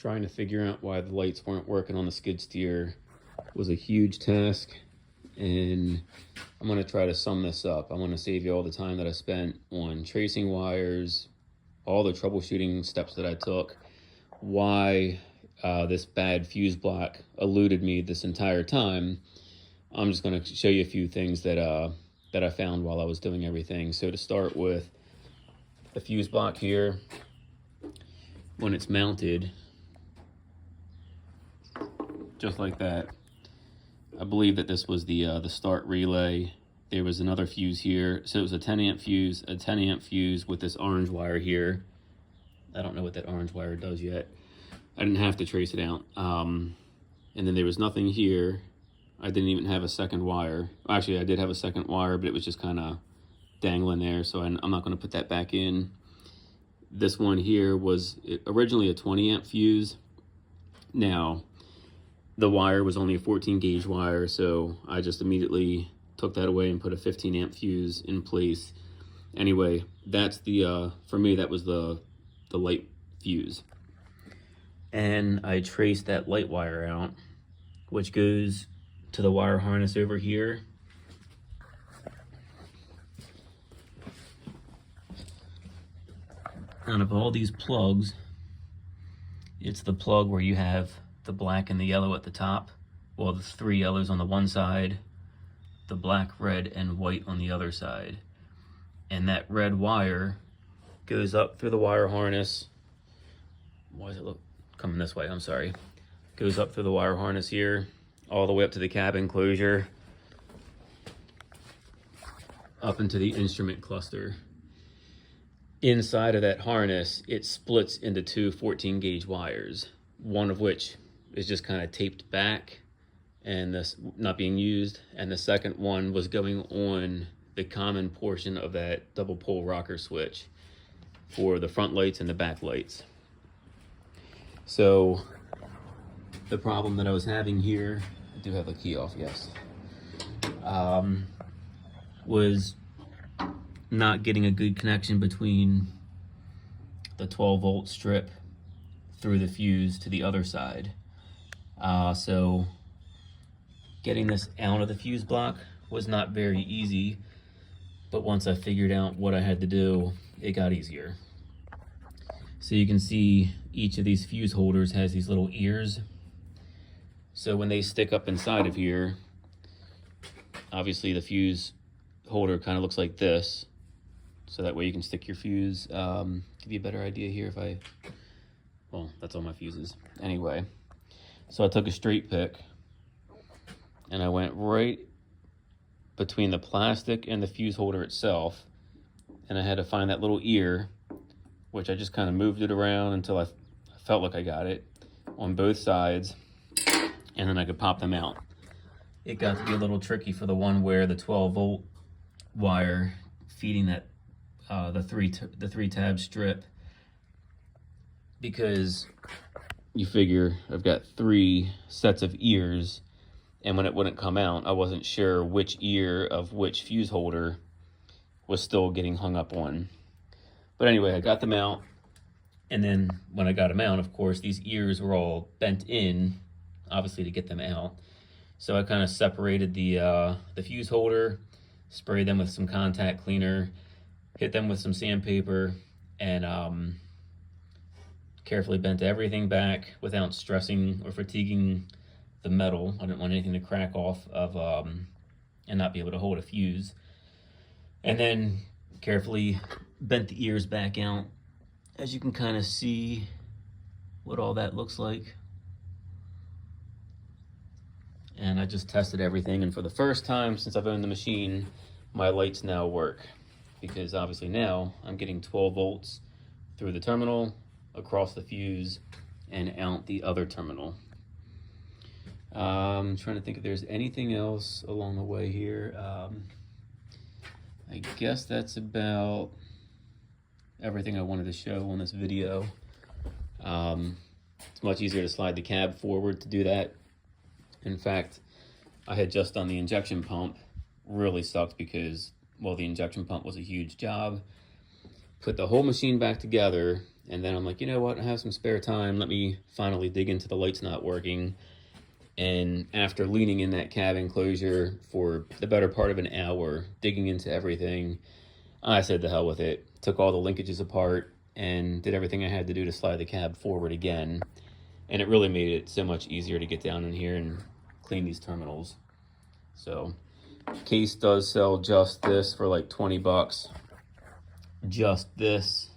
trying to figure out why the lights weren't working on the skid steer was a huge task, and I'm going to try to sum this up. I'm going to save you all the time that I spent on tracing wires, all the troubleshooting steps that I took, why this bad fuse block eluded me this entire time. I'm just going to show you a few things that I found while I was doing everything. So to start with, the fuse block here, when it's mounted just like that, I believe that this was the start relay. There was another fuse here, so it was a 10 amp fuse, with this orange wire here. I don't know what that orange wire does yet. I didn't have to trace it out. And then there was nothing here. I didn't even have a second wire. Actually, I did have a second wire, but it was just kind of dangling there, so I'm not going to put that back in. This one here was originally a 20 amp fuse. Now, the wire was only a 14 gauge wire, so I just immediately took that away and put a 15 amp fuse in place. Anyway, that's the, for me, that was the light fuse. And I traced that light wire out, which goes to the wire harness over here. Out of all these plugs, it's the plug where you have the black and the yellow at the top. Well, the 3 yellows on the one side, the black, red, and white on the other side. And that red wire goes up through the wire harness. Why does it look coming this way? I'm sorry. Goes up through the wire harness here, all the way up to the cab enclosure, up into the instrument cluster. Inside of that harness, it splits into 2 14 gauge wires, one of which is just kind of taped back and this not being used, and the second one was going on the common portion of that double pole rocker switch for the front lights and the back lights. So the problem that I was having here, I do have the key off, yes, was not getting a good connection between the 12-volt strip through the fuse to the other side. So getting this out of the fuse block was not very easy, but once I figured out what I had to do, it got easier. So you can see each of these fuse holders has these little ears. So when they stick up inside of here, obviously the fuse holder kind of looks like this. So that way you can stick your fuse. Give you a better idea here if I, well, that's all my fuses. Anyway, so I took a straight pick and I went right between the plastic and the fuse holder itself. And I had to find that little ear, which I just kind of moved it around until I felt like I got it on both sides. And then I could pop them out. It got to be a little tricky for the one where the 12-volt wire feeding that the three tab strip, because you figure I've got 3 sets of ears, and when it wouldn't come out, I wasn't sure which ear of which fuse holder was still getting hung up on. But anyway, I got them out, and then when I got them out, of course, these ears were all bent in, obviously to get them out. So I kind of separated the fuse holder, sprayed them with some contact cleaner, hit them with some sandpaper, and carefully bent everything back without stressing or fatiguing the metal. I didn't want anything to crack off of and not be able to hold a fuse. And then carefully bent the ears back out. As you can kind of see what all that looks like. And I just tested everything, and for the first time since I've owned the machine, my lights now work. Because obviously now I'm getting 12 volts through the terminal, across the fuse, and out the other terminal. I'm trying to think if there's anything else along the way here. I guess that's about everything I wanted to show on this video. It's much easier to slide the cab forward to do that. In fact, I had just done the injection pump. Really sucked because, well, the injection pump was a huge job. Put the whole machine back together, And then I'm like, you know what, I have some spare time. Let me finally dig into the lights not working. And after leaning in that cab enclosure for the better part of an hour, digging into everything, I said the hell with it. Took all the linkages apart and did everything I had to do to slide the cab forward again. And it really made it so much easier to get down in here and clean these terminals. So Case does sell just this for like 20 bucks. Just this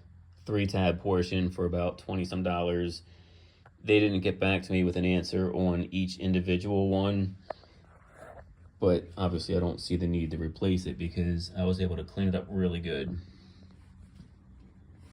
3-tab portion for about 20 some dollars. They didn't get back to me with an answer on each individual one, but obviously I don't see the need to replace it because I was able to clean it up really good.